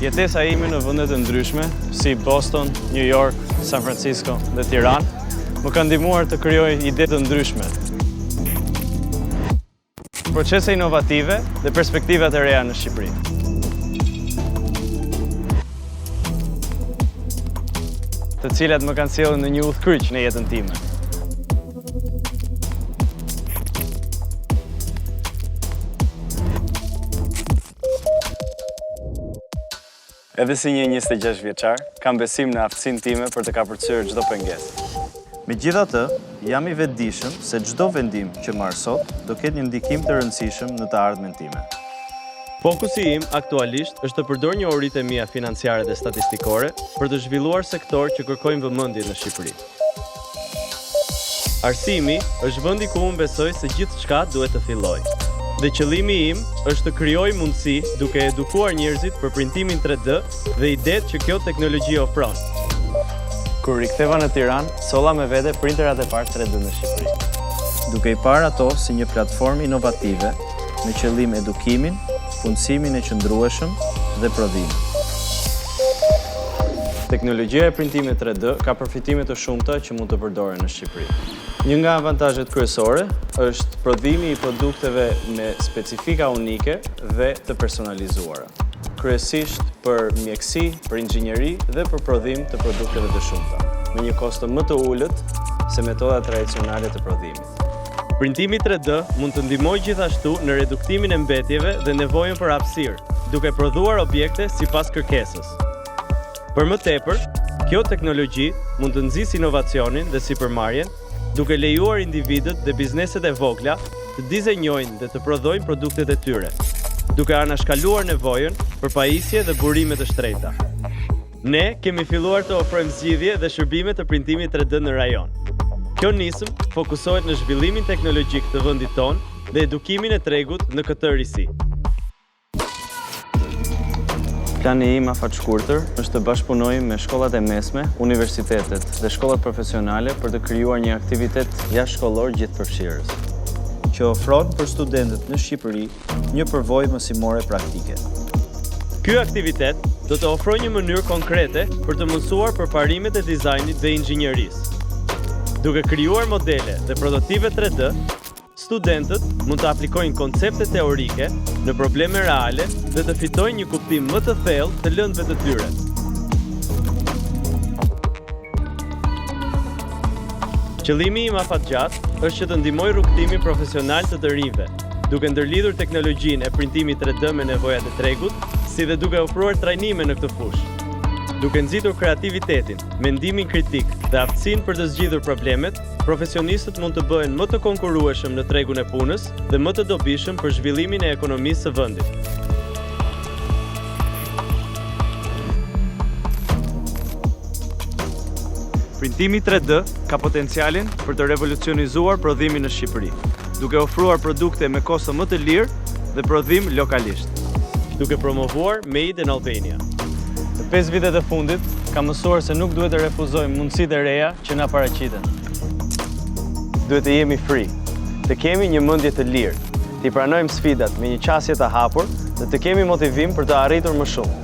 Jetesa ime në vendet e ndryshme, si Boston, New York, San Francisco dhe Tiranë, më ka ndihmuar të krijoj ide të ndryshme, procese inovative dhe perspektiva të reja në Shqipëri. Të cilat më kanë sjellur në një udhkryq në jetën time. Edhe si një 26 vjeçar, kam besim në aftësinë time për të kapërcyer çdo pengesë. Megjithatë, jam i vetëdijshëm se çdo vendim që marr sot do ketë një ndikim të rëndësishëm në të ardhmen time. Fokusi im aktualisht është të përdor njohuritë e mia financiare dhe statistikore për të zhvilluar sektor që kërkojnë vëmendje në Shqipëri. Arsimi është vendi ku unë besoj se gjithçka duhet të fillojë. Dhe qëllimi im është të krijoj mundësi duke edukuar njerëzit për printimin 3D dhe idetë që kjo teknologji ofron. Kur riktheva në Tiranë, solla me vete printerat e parë 3D në Shqipëri. Duke i parë ato si një platformë inovative me qëllim edukimin, punësimin e qëndrueshëm dhe prodhimin. Teknologjia e printimit 3D ka përfitime të shumta që mund të përdoren në Shqipëri. Një nga avantazhet kryesore është prodhimi i produkteve me specifika unike dhe të personalizuara. Kryesisht për mjeksi, për inxhinjeri dhe për prodhim të produkteve të shumta, me një kosto më të ulët se metodat tradicionale të prodhimit. Printimi 3D mund të ndihmojë gjithashtu në reduktimin e mbetjeve dhe nevojën për hapësirë, duke prodhuar objekte sipas kërkesës. Për më tepër, kjo teknologji mund të nxjisë inovacionin dhe sipërmarrjen, duke lejuar individët dhe bizneset e vogla të dizenjojnë dhe të prodhojnë produktet e tyre, duke anashkaluar nevojën për pajisje dhe burime të shtrejta. Ne kemi filluar të ofrojmë zgjidhje dhe shërbime të printimit 3D në rajon. Kjo nisëm fokusohet në zhvillimin teknologjik të vendit tonë dhe edukimin e tregut në këtë risi. Plani im afaqshkurtër është të bashkëpunoj me shkollat e mesme, universitetet dhe shkollat profesionale për të krijuar një aktivitet jashtëshkollor gjithëpërfshirës, që ofron për studentët në Shqipëri një përvojë mësimore praktike. Ky aktivitet do të ofrojë një mënyrë konkrete për të mësuar përparimet e dizajnit dhe inxhinjerisë. Duke krijuar modele dhe prototipe 3D, studentët mund të aplikojnë koncepte teorike në probleme reale dhe të fitojnë një kuptim më të thellë të lëndëve të tyre. Qëllimi im afatgjatë është që të ndihmoj rrugtimin profesional të rinjve, duke ndërlidhur teknologjinë e printimit 3D me nevojat e tregut, si dhe duke ofruar trajnime në këtë fushë. Duke nxitur kreativitetin, mendimin kritik dhe aftësinë për të zgjidhur problemet, profesionistët mund të bëhen më të konkurrueshëm në tregun e punës dhe më të dobishëm për zhvillimin e ekonomisë së vendit. Printimi 3D ka potencialin për të revolucionizuar prodhimin në Shqipëri, duke ofruar produkte me kosto më të lirë dhe prodhim lokalisht, duke promovuar Made in Albania. Në 5 vitet e fundit, kam mësuar se nuk duhet të refuzojmë mundësitë e reja që na paraqiten. Duhet të jemi free, të kemi një mendje të lirë, të pranojmë sfidat me një qasje të hapur dhe të kemi motivim për të arritur më shumë.